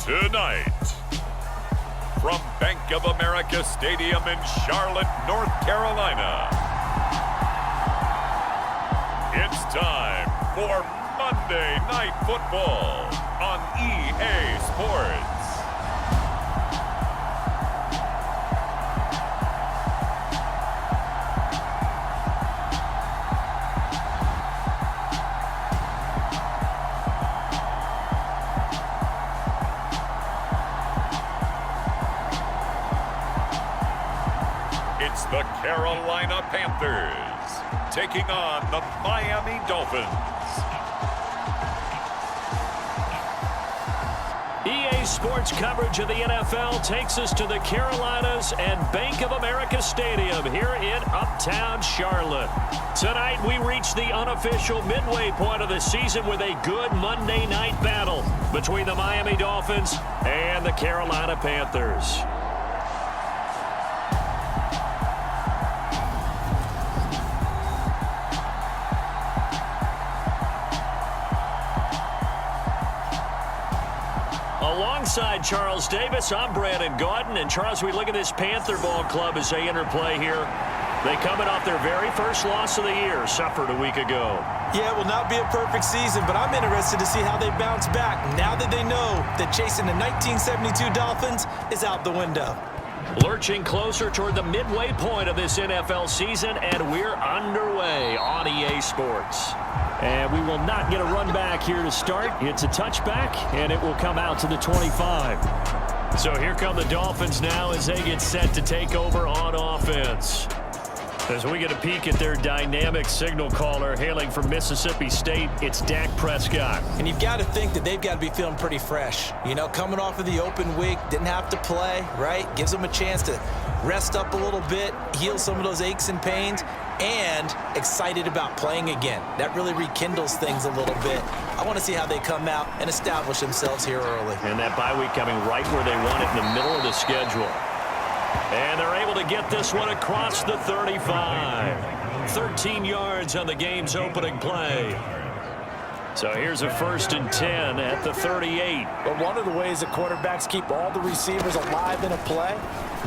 Tonight, from Bank of America Stadium in Charlotte, North Carolina, it's time for Monday Night Football on EA Sports. It's the Carolina Panthers taking on the Miami Dolphins. EA Sports coverage of the NFL takes us to the Carolinas and Bank of America Stadium here in Uptown Charlotte. Tonight we reach the unofficial midway point of the season with a good Monday night battle between the Miami Dolphins and the Carolina Panthers. Alongside Charles Davis, I'm Brandon Gaudin. And Charles, we look at this Panther ball club as they interplay here. They coming off their very first loss of the year, suffered a week ago. Yeah, it will not be a perfect season, but I'm interested to see how they bounce back now that they know that chasing the 1972 Dolphins is out the window. Lurching closer toward the midway point of this NFL season, and we're underway on EA Sports. And we will not get a run back here to start. It's a touchback, and it will come out to the 25. So here come the Dolphins now as they get set to take over on offense. As we get a peek at their dynamic signal caller hailing from Mississippi State, it's Dak Prescott. And you've got to think that they've got to be feeling pretty fresh. You know, coming off of the open week, didn't have to play, right? Gives them a chance to rest up a little bit, heal some of those aches and pains, and excited about playing again. That really rekindles things a little bit. I want to see how they come out and establish themselves here early. And that bye week coming right where they want it in the middle of the schedule. And they're able to get this one across the 35. 13 yards on the game's opening play. So here's a 1st and 10 at the 38. But one of the ways that quarterbacks keep all the receivers alive in a play,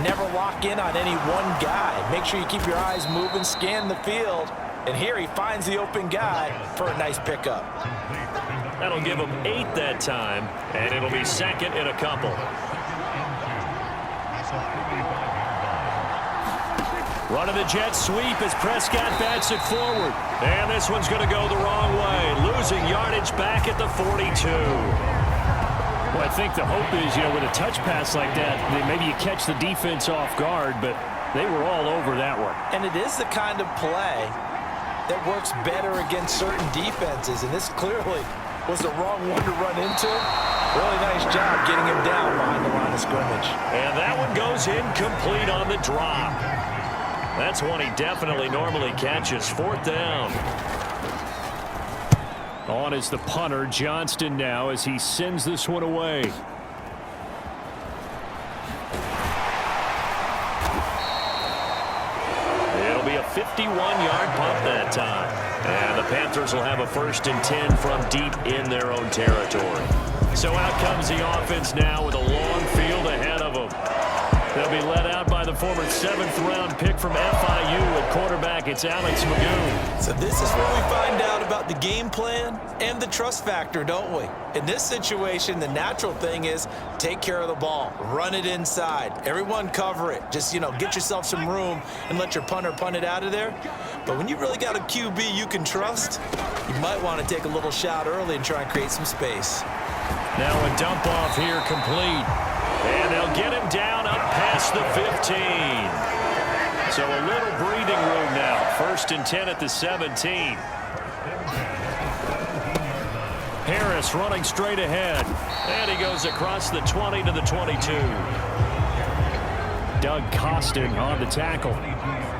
never lock in on any one guy. Make sure you keep your eyes moving, scan the field. And here he finds the open guy for a nice pickup. That'll give him 8 that time, and it'll be second in a couple. Running the jet sweep as Prescott bats it forward. And this one's going to go the wrong way. Losing yardage back at the 42. Well, I think the hope is, you know, with a touch pass like that, maybe you catch the defense off guard, but they were all over that one. And it is the kind of play that works better against certain defenses. And this clearly was the wrong one to run into. Really nice job getting him down behind the line of scrimmage. And that one goes incomplete on the drop. That's one he definitely normally catches. 4th down. On is the punter, Johnston, now as he sends this one away. It'll be a 51-yard punt that time. And the Panthers will have a 1st and 10 from deep in their own territory. So out comes the offense now with a long field ahead of them. They'll be led out by the former 7th-round pick from FIU at quarterback. It's Alex Magoo. So this is where we find out about the game plan and the trust factor, don't we? In this situation, the natural thing is take care of the ball. Run it inside. Everyone cover it. Just, you know, get yourself some room and let your punter punt it out of there. But when you really got a QB you can trust, you might want to take a little shot early and try and create some space. Now a dump off here complete. And they'll get him down up past the 15. So a little breathing room now. 1st and 10 at the 17. Harris running straight ahead. And he goes across the 20 to the 22. Doug Costin on the tackle.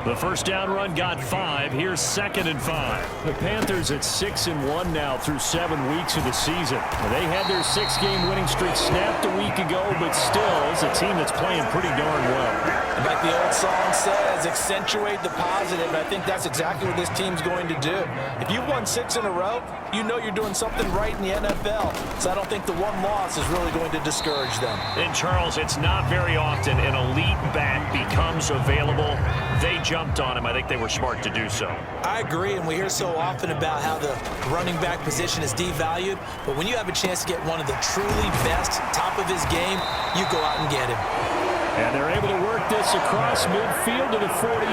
The first down run got 5. Here's 2nd and 5. The Panthers at 6-1 now through 7 weeks of the season. They had their 6-game winning streak snapped a week ago, but still is a team that's playing pretty darn well. And like the old song says, accentuate the positive. I think that's exactly what this team's going to do. If you won 6 in a row, you know you're doing something right in the NFL. So I don't think the one loss is really going to discourage them. And Charles, it's not very often an elite back becomes available. They jumped on him. I think they were smart to do so. I agree, and we hear so often about how the running back position is devalued, but when you have a chance to get one of the truly best, top of his game, you go out and get him. And they're able to work this across midfield to the 48.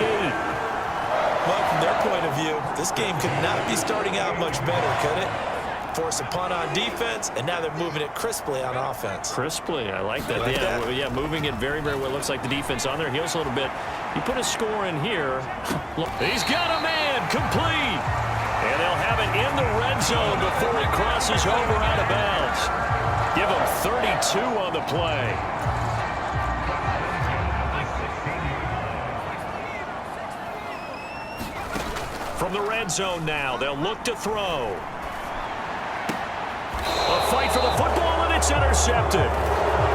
Well, from their point of view, this game could not be starting out much better, could it? Force a punt on defense, and now they're moving it crisply on offense. Crisply, I like that. Yeah, moving it very, very well. Looks like the defense on their heels a little bit. You put a score in here. He's got a man, complete. And they'll have it in the red zone before it crosses over out of bounds. Give them 32 on the play. From the red zone now, they'll look to throw. A fight for the football, and it's intercepted.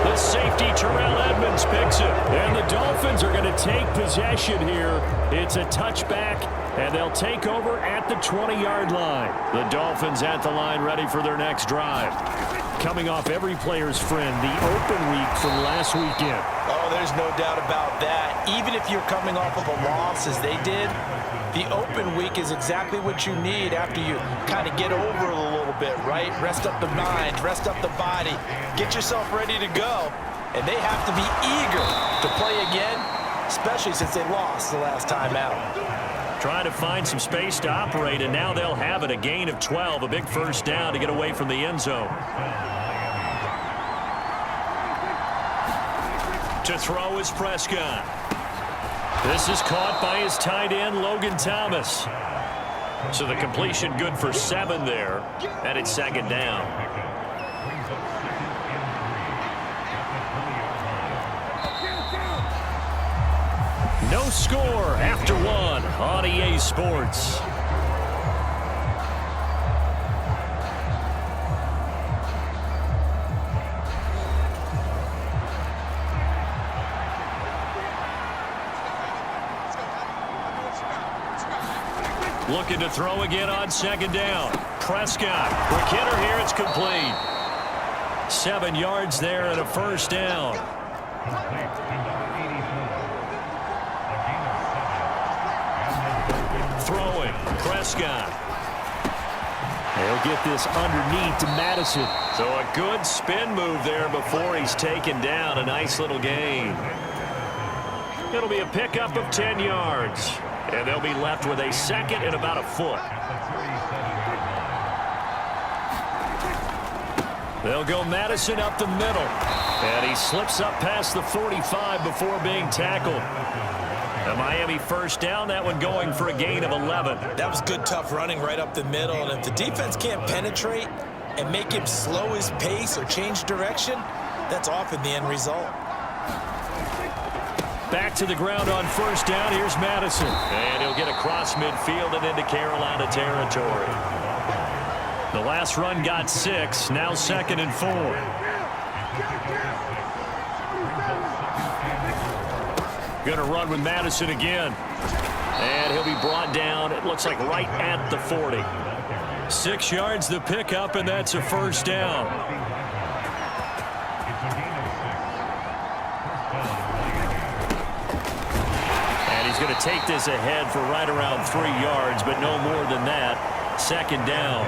The safety, Terrell Edmonds, picks it. And the Dolphins are going to take possession here. It's a touchback, and they'll take over at the 20-yard line. The Dolphins at the line ready for their next drive. Coming off every player's friend, the open week from last weekend. Oh, there's no doubt about that. Even if you're coming off of a loss as they did, the open week is exactly what you need after you kind of get over it a little bit, right? Rest up the mind, rest up the body, get yourself ready to go. And they have to be eager to play again, especially since they lost the last time out. Trying to find some space to operate, and now they'll have it. A gain of 12, a big first down to get away from the end zone. To throw is Prescott. This is caught by his tight end, Logan Thomas. So the completion good for 7 there, and it's 2nd down. No score after 1 on EA Sports. Looking to throw again on 2nd down. Prescott, quick hitter here, it's complete. 7 yards there and a first down. Throwing, Prescott. They'll get this underneath to Madison. So a good spin move there before he's taken down. A nice little gain. It'll be a pickup of 10 yards. And they'll be left with a 2nd and about a foot. They'll go Madison up the middle. And he slips up past the 45 before being tackled. A Miami first down, that one going for a gain of 11. That was good, tough running right up the middle. And if the defense can't penetrate and make him slow his pace or change direction, that's often the end result. Back to the ground on first down. Here's Madison. And he'll get across midfield and into Carolina territory. The last run got 6. Now 2nd and 4. Going to run with Madison again. And he'll be brought down, it looks like right at the 40. 6 yards the pickup, and that's a first down. Going to take this ahead for right around 3 yards, but no more than that. 2nd down.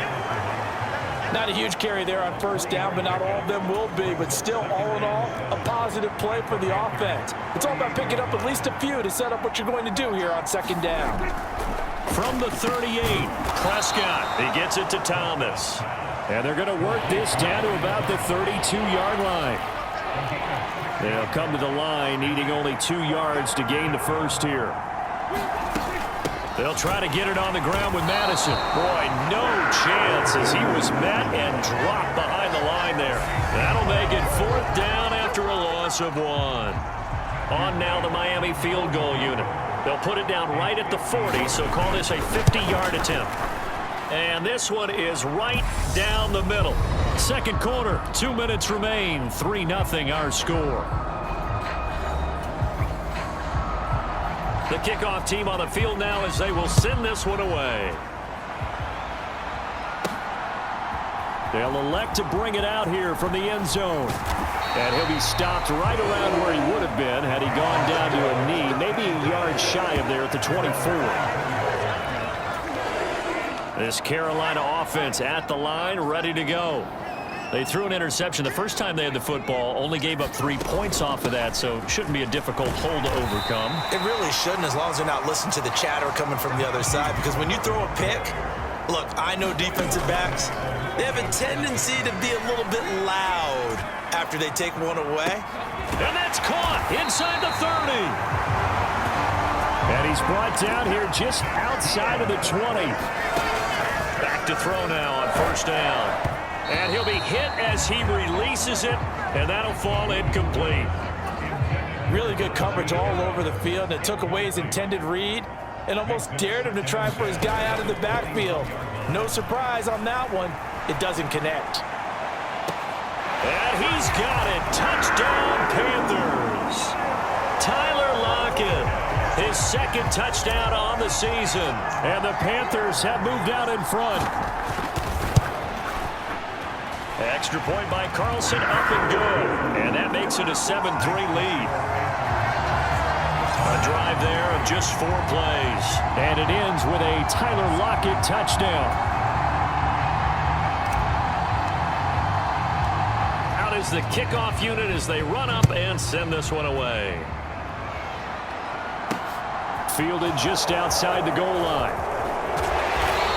Not a huge carry there on first down, but not all of them will be. But still, all in all, a positive play for the offense. It's all about picking up at least a few to set up what you're going to do here on 2nd down. From the 38, Prescott. He gets it to Thomas. And they're going to work this down to about the 32-yard line. They'll come to the line, needing only 2 yards to gain the first here. They'll try to get it on the ground with Madison. Boy, no chance as he was met and dropped behind the line there. That'll make it 4th down after a loss of 1. On now the Miami field goal unit. They'll put it down right at the 40, so call this a 50-yard attempt. And this one is right down the middle. Second quarter, 2 minutes remain. 3-0 our score. The kickoff team on the field now as they will send this one away. They'll elect to bring it out here from the end zone. And he'll be stopped right around where he would have been had he gone down to a knee, maybe a yard shy of there at the 24. This Carolina offense at the line, ready to go. They threw an interception the first time they had the football, only gave up 3 points off of that, so it shouldn't be a difficult hole to overcome. It really shouldn't, as long as they're not listening to the chatter coming from the other side, because when you throw a pick, look, I know defensive backs, they have a tendency to be a little bit loud after they take one away. And that's caught inside the 30. And he's brought down here just outside of the 20. Back to throw now on first down. And he'll be hit as he releases it, and that'll fall incomplete. Really good coverage all over the field. It took away his intended read and almost dared him to try for his guy out of the backfield. No surprise on that one. It doesn't connect. And he's got it. Touchdown, Panthers. Tyler Lockett, his second touchdown on the season. And the Panthers have moved out in front. Extra point by Carlson, up and good. And that makes it a 7-3 lead. A drive there of just 4 plays. And it ends with a Tyler Lockett touchdown. Out is the kickoff unit as they run up and send this one away. Fielded just outside the goal line.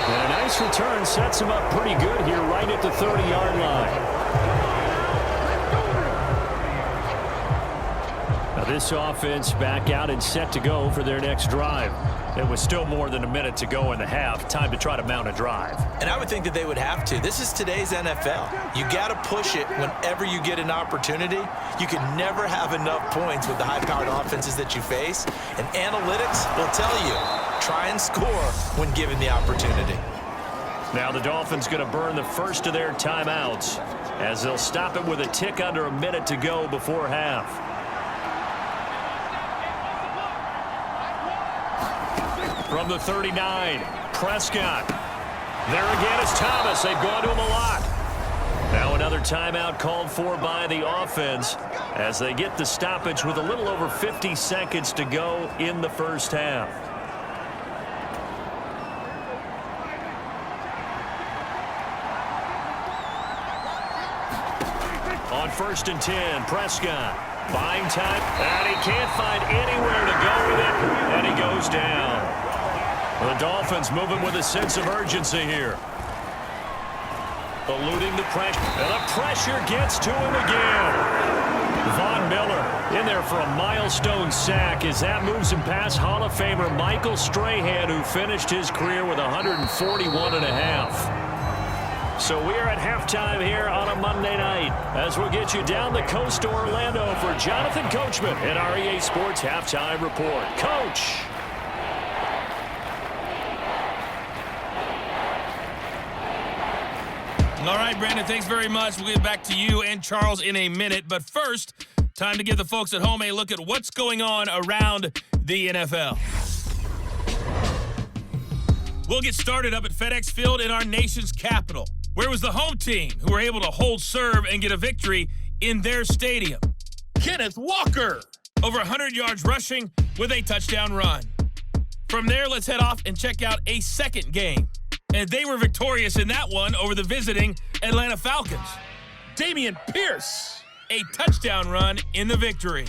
And a nice return sets him up pretty good here right at the 30-yard line. Now this offense back out and set to go for their next drive. It was still more than a minute to go in the half. Time to try to mount a drive. And I would think that they would have to. This is today's NFL. You got to push it whenever you get an opportunity. You can never have enough points with the high-powered offenses that you face. And analytics will tell you, try and score when given the opportunity. Now the Dolphins going to burn the first of their timeouts as they'll stop it with a tick under a minute to go before half. From the 39, Prescott. There again is Thomas. They've gone to him a lot. Now another timeout called for by the offense as they get the stoppage with a little over 50 seconds to go in the first half. On 1st and 10, Prescott buying time, and he can't find anywhere to go with it, and he goes down. The Dolphins moving with a sense of urgency here. Eluding the pressure, and the pressure gets to him again. Von Miller in there for a milestone sack as that moves him past Hall of Famer Michael Strahan, who finished his career with 141.5. So we are at halftime here on a Monday night as we'll get you down the coast to Orlando for Jonathan Coachman in our EA Sports Halftime Report. Coach. All right, Brandon, thanks very much. We'll get back to you and Charles in a minute. But first, time to give the folks at home a look at what's going on around the NFL. We'll get started up at FedEx Field in our nation's capital. Where was the home team who were able to hold serve and get a victory in their stadium? Kenneth Walker, over 100 yards rushing with a touchdown run. From there, let's head off and check out a second game. And they were victorious in that one over the visiting Atlanta Falcons. Dameon Pierce, a touchdown run in the victory.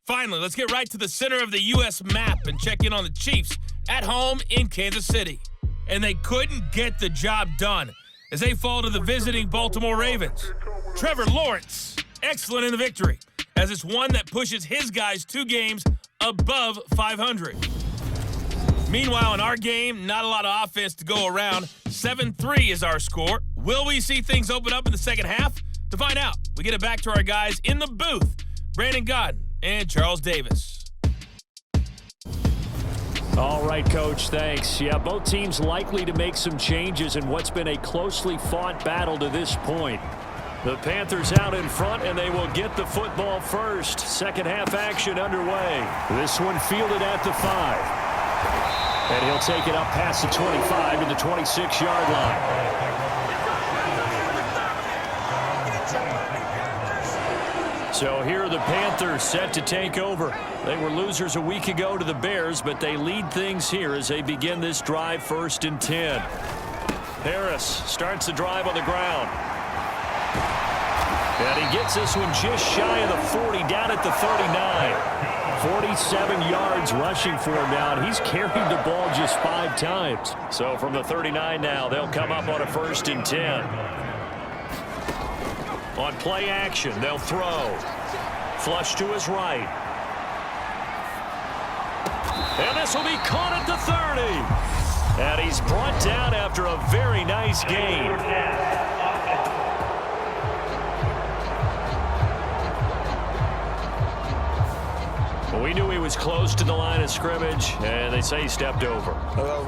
Finally, let's get right to the center of the U.S. map and check in on the Chiefs at home in Kansas City. And they couldn't get the job done as they fall to the visiting Baltimore Ravens. Trevor Lawrence, excellent in the victory, as it's one that pushes his guys 2 games above 500. Meanwhile, in our game, not a lot of offense to go around. 7-3 is our score. Will we see things open up in the second half? To find out, we get it back to our guys in the booth, Brandon Godden and Charles Davis. All right, Coach, thanks. Yeah, both teams likely to make some changes in what's been a closely fought battle to this point. The Panthers out in front, and they will get the football first. Second half action underway. This one fielded at the 5. And he'll take it up past the 25 to the 26-yard line. So here are the Panthers set to take over. They were losers a week ago to the Bears, but they lead things here as they begin this drive 1st and 10. Harris starts the drive on the ground. And he gets this one just shy of the 40, down at the 39. 47 yards rushing for him now, and he's carried the ball just 5 times. So from the 39 now, they'll come up on a 1st and 10. On play action, they'll throw. Flush to his right. And this will be caught at the 30. And he's brought down after a very nice gain. Well, we knew he was close to the line of scrimmage, and they say he stepped over.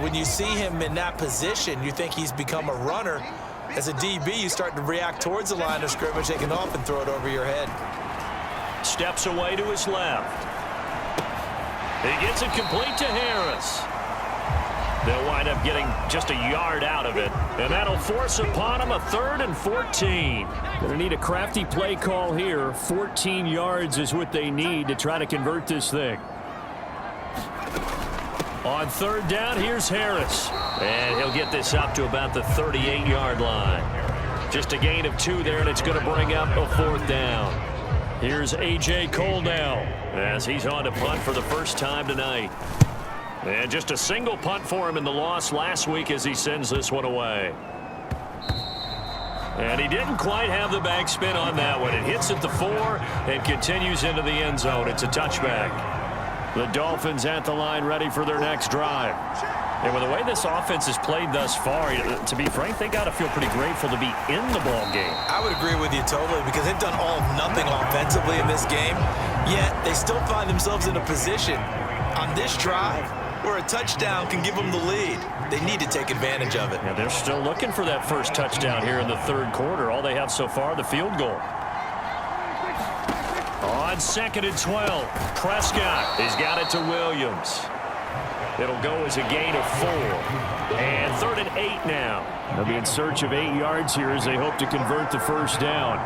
When you see him in that position, you think he's become a runner. As a DB, you start to react towards the line of scrimmage. They can often throw it over your head. Steps away to his left. He gets it complete to Harris. They'll wind up getting just a yard out of it. And that'll force upon him a 3rd and 14. Going to need a crafty play call here. 14 yards is what they need to try to convert this thing. On 3rd down, here's Harris. And he'll get this up to about the 38-yard line. Just a gain of 2 there, and it's going to bring up a 4th down. Here's A.J. Cole now as he's on to punt for the first time tonight. And just a single punt for him in the loss last week as he sends this one away. And he didn't quite have the backspin on that one. It hits at the 4 and continues into the end zone. It's a touchback. The Dolphins at the line ready for their next drive. And with the way this offense has played thus far, to be frank, they got to feel pretty grateful to be in the ball game. I would agree with you totally because they've done all of nothing offensively in this game, yet they still find themselves in a position on this drive where a touchdown can give them the lead. They need to take advantage of it. Yeah, they're still looking for that first touchdown here in the 3rd quarter. All they have so far, the field goal. On 2nd and 12, Prescott has got it to Williams. It'll go as a gain of 4. And 3rd and 8 now. They'll be in search of 8 yards here as they hope to convert the first down.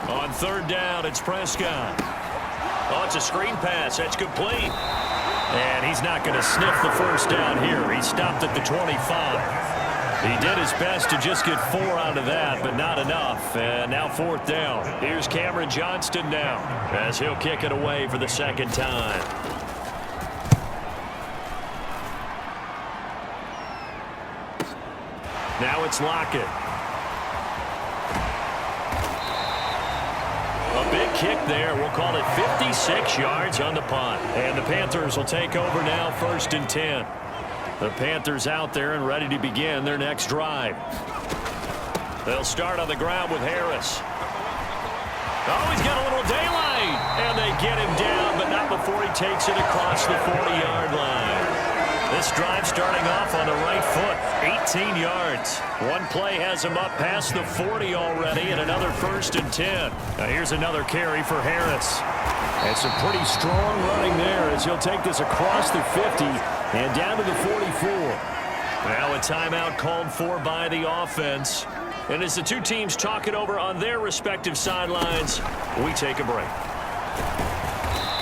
On 3rd down, it's Prescott. Oh, it's a screen pass. That's complete. And he's not going to sniff the first down here. He stopped at the 25. He did his best to just get 4 out of that, but not enough. And now 4th down. Here's Cameron Johnston now as he'll kick it away for the 2nd time. Now it's Lockett. A big kick there. We'll call it 56 yards on the punt. And the Panthers will take over now, 1st and 10. The Panthers out there and ready to begin their next drive. They'll start on the ground with Harris. Oh, he's got a little daylight. And they get him down, but not before he takes it across the 40-yard line. This drive starting off on the right foot, 18 yards. One play has him up past the 40 already, and another 1st and 10. Now here's another carry for Harris. And some pretty strong running there as he'll take this across the 50 and down to the 44. Now a timeout called for by the offense. And as the two teams talk it over on their respective sidelines, we take a break.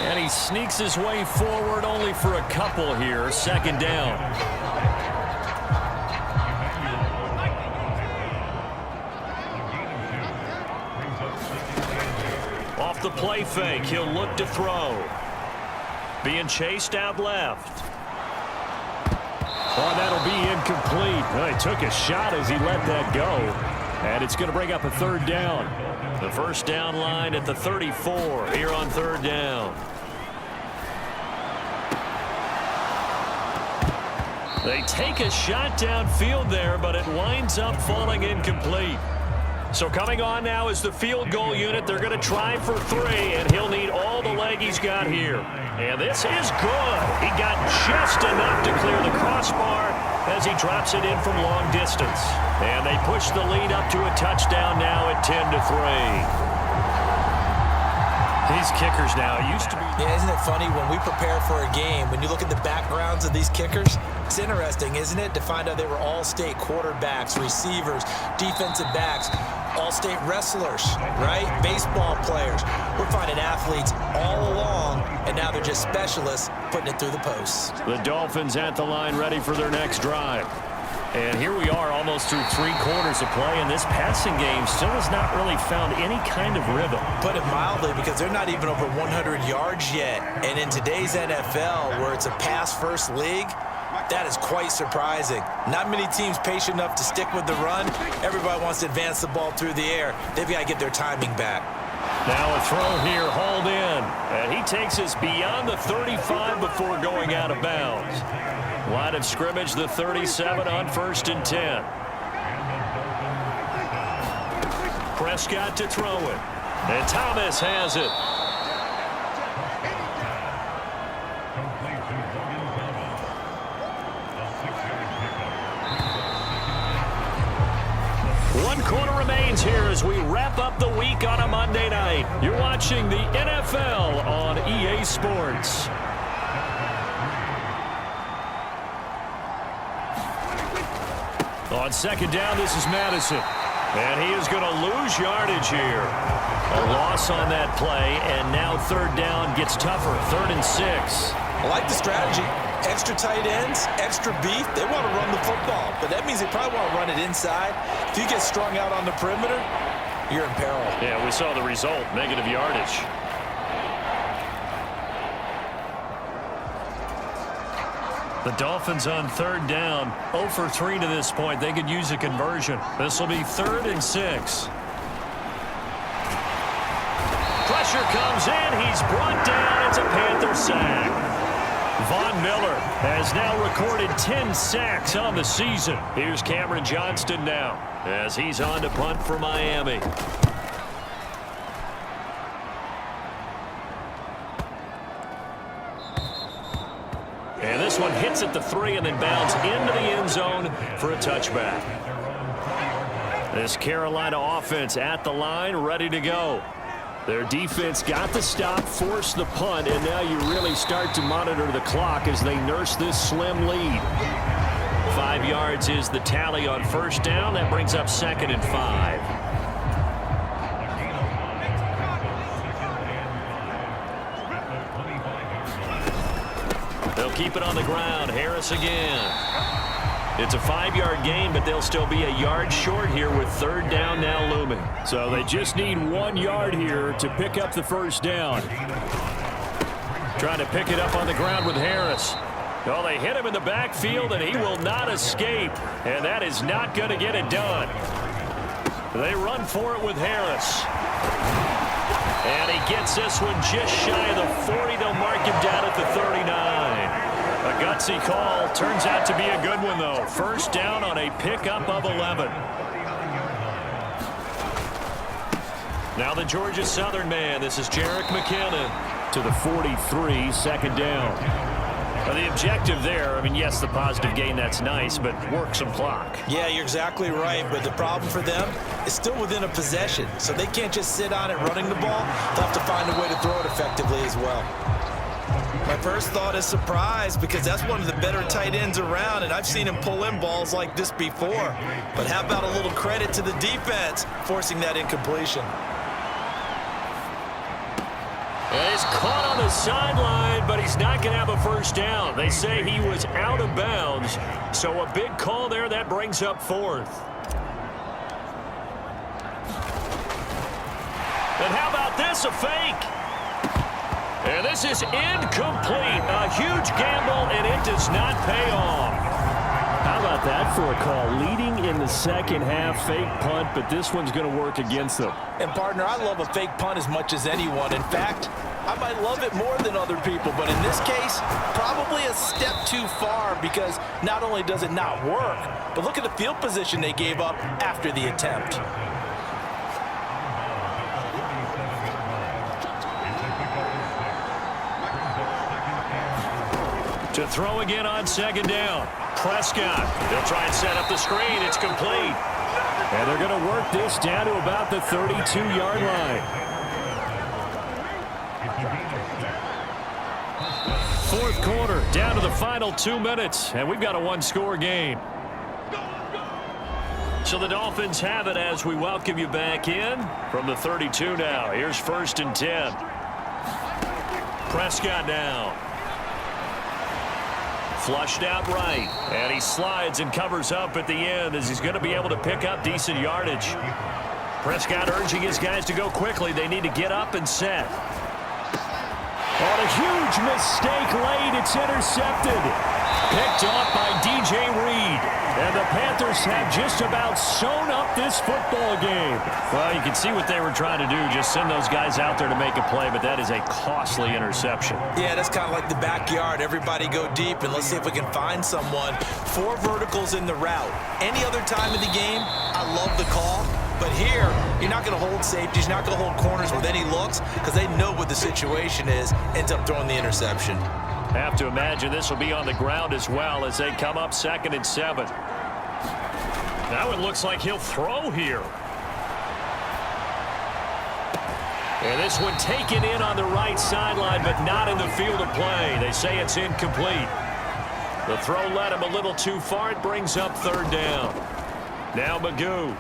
And he sneaks his way forward only for a couple here. 2nd down. Off the play fake, he'll look to throw. Being chased out left. Oh, that'll be incomplete. Well, he took a shot as he let that go. And it's going to bring up a 3rd down. The first down line at the 34 here on 3rd down. They take a shot downfield there, but it winds up falling incomplete. So coming on now is the field goal unit. They're going to try for 3, and he'll need all the leg he's got here. And this is good. He got just enough to clear the crossbar as he drops it in from long distance. And they push the lead up to a touchdown now at 10-3. These kickers now used to be... Yeah, isn't it funny when we prepare for a game, when you look at the backgrounds of these kickers, it's interesting, isn't it, to find out they were all-state quarterbacks, receivers, defensive backs, all-state wrestlers, right? Baseball players. We're finding athletes all along, and now they're just specialists putting it through the posts. The Dolphins at the line ready for their next drive. And here we are almost through 3 quarters of play, and this passing game still has not really found any kind of rhythm. Put it mildly, because they're not even over 100 yards yet. And in today's NFL, where it's a pass-first league, that is quite surprising. Not many teams patient enough to stick with the run. Everybody wants to advance the ball through the air. They've got to get their timing back. Now a throw here, hauled in. And he takes us beyond the 35 before going out of bounds. Line of scrimmage, the 37 on 1st and 10. Prescott to throw it. And Thomas has it. One quarter remains here as we wrap up the week on a Monday night. You're watching the NFL on EA Sports. On 2nd down, this is Madison. And he is going to lose yardage here. A loss on that play, and now 3rd down gets tougher. 3rd and 6. I like the strategy. Extra tight ends, extra beef. They want to run the football, but that means they probably want to run it inside. If you get strung out on the perimeter, you're in peril. Yeah, we saw the result, negative yardage. The Dolphins on 3rd down, 0 for 3 to this point. They could use a conversion. This will be 3rd and 6. Pressure comes in. He's brought down. It's a Panther sack. Von Miller has now recorded 10 sacks on the season. Here's Cameron Johnston now as he's on to punt for Miami. And this one hits at the 3 and then bounds into the end zone for a touchback. This Carolina offense at the line, ready to go. Their defense got the stop, forced the punt, and now you really start to monitor the clock as they nurse this slim lead. 5 yards is the tally on 1st down. That brings up 2nd and 5. They'll keep it on the ground. Harris again. It's a 5-yard gain, but they'll still be a yard short here with 3rd down now looming. So they just need 1 yard here to pick up the 1st down. Trying to pick it up on the ground with Harris. Well, they hit him in the backfield, and he will not escape. And that is not going to get it done. They run for it with Harris. And he gets this one just shy of the 40. They'll mark him down at the 39. A gutsy call. Turns out to be a good one, though. 1st down on a pickup of 11. Now the Georgia Southern man. This is Jerick McKinnon to the 43, 2nd down. The objective there, I mean, yes, the positive gain, that's nice, but work some clock. Yeah, you're exactly right, but the problem for them is still within a possession, so they can't just sit on it running the ball. They'll have to find a way to throw it effectively as well. My first thought is surprise, because that's one of the better tight ends around, and I've seen him pull in balls like this before. But how about a little credit to the defense forcing that incompletion? And he's caught on the sideline, but he's not going to have a 1st down. They say he was out of bounds, so a big call there. That brings up 4th. And how about this, a fake? And this is incomplete. A huge gamble, and it does not pay off. How about that for a call? Leading in the 2nd half, fake punt, but this one's going to work against them. And, partner, I love a fake punt as much as anyone. In fact, I might love it more than other people, but in this case, probably a step too far because not only does it not work, but look at the field position they gave up after the attempt. To throw again on second down. Prescott. They'll try and set up the screen. It's complete. And they're going to work this down to about the 32-yard line. Fourth quarter, down to the final 2 minutes, and we've got a one-score game. So the Dolphins have it as we welcome you back in from the 32 now. Here's 1st and 10. Prescott now. Flushed out right, and he slides and covers up at the end as he's going to be able to pick up decent yardage. Prescott urging his guys to go quickly. They need to get up and set. On a huge mistake late, it's intercepted. Picked off by DJ Reed. And the Panthers have just about sewn up this football game. Well, you can see what they were trying to do. Just send those guys out there to make a play, but that is a costly interception. Yeah, that's kind of like the backyard. Everybody go deep, and let's see if we can find someone. 4 verticals in the route. Any other time of the game, I love the call. But here, you're not going to hold safeties. You're not going to hold corners with any looks because they know what the situation is. Ends up throwing the interception. Have to imagine this will be on the ground as well as they come up 2nd and 7. Now it looks like he'll throw here. And this one taken in on the right sideline, but not in the field of play. They say it's incomplete. The throw led him a little too far. It brings up 3rd down. Now Magoo.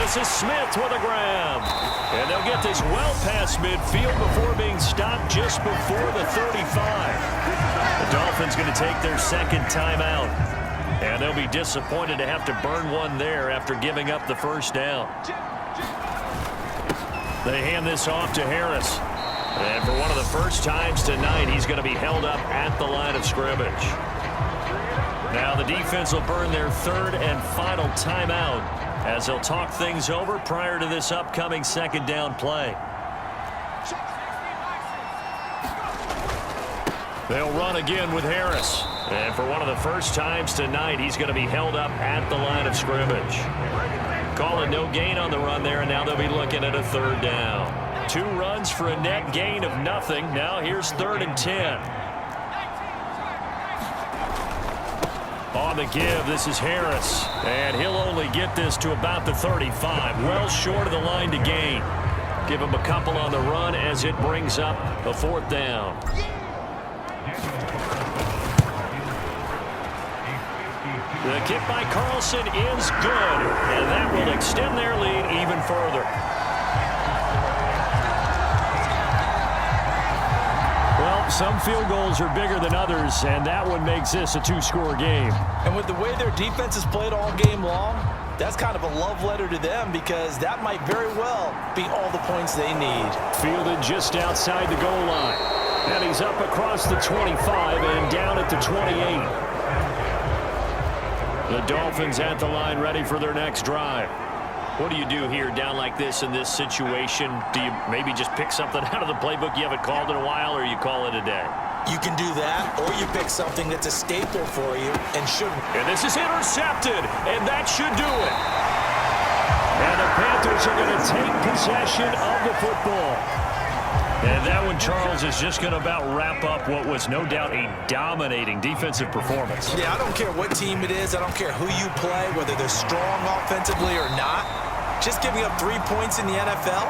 This is Smith with a grab. And they'll get this well past midfield before being stopped just before the 35. The Dolphins going to take their 2nd timeout. And they'll be disappointed to have to burn one there after giving up the 1st down. They hand this off to Harris. And for one of the first times tonight, he's going to be held up at the line of scrimmage. Now the defense will burn their 3rd and final timeout as they'll talk things over prior to this upcoming 2nd down play. They'll run again with Harris. And for one of the first times tonight, he's going to be held up at the line of scrimmage. Call it no gain on the run there, and now they'll be looking at a 3rd down. 2 runs for a net gain of nothing. Now here's 3rd and 10. On the give, this is Harris. And he'll only get this to about the 35. Well short of the line to gain. Give him a couple on the run as it brings up a 4th down. The kick by Carlson is good, and that will extend their lead even further. Well, some field goals are bigger than others, and that one makes this a 2-score game. And with the way their defense has played all game long, that's kind of a love letter to them because that might very well be all the points they need. Fielded just outside the goal line. And he's up across the 25 and down at the 28. The Dolphins at the line ready for their next drive. What do you do here down like this in this situation? Do you maybe just pick something out of the playbook you haven't called in a while, or you call it a day? You can do that, or you pick something that's a staple for you and should. And this is intercepted, and that should do it. And the Panthers are going to take possession of the football. And that one, Charles, is just going to about wrap up what was no doubt a dominating defensive performance. Yeah, I don't care what team it is. I don't care who you play, whether they're strong offensively or not. Just giving up 3 points in the NFL,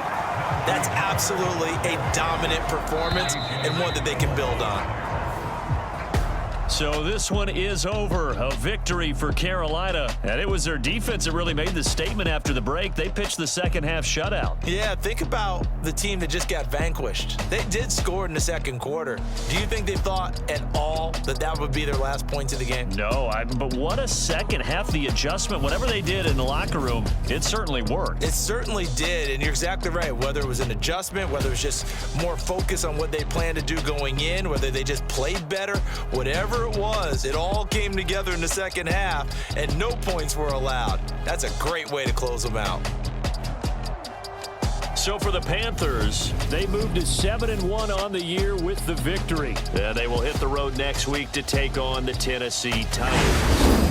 that's absolutely a dominant performance and one that they can build on. So this one is over. A victory for Carolina. And it was their defense that really made the statement after the break. They pitched the second half shutout. Yeah, think about the team that just got vanquished. They did score in the 2nd quarter. Do you think they thought at all that that would be their last points of the game? No, but what a second half. The adjustment, whatever they did in the locker room, it certainly worked. It certainly did, and you're exactly right. Whether it was an adjustment, whether it was just more focus on what they planned to do going in, whether they just played better, whatever it was, it all came together in the 2nd half, and no points were allowed. That's a great way to close them out. So for the Panthers, They moved to 7-1 on the year with the victory. they will hit the road next week to take on the Tennessee Titans.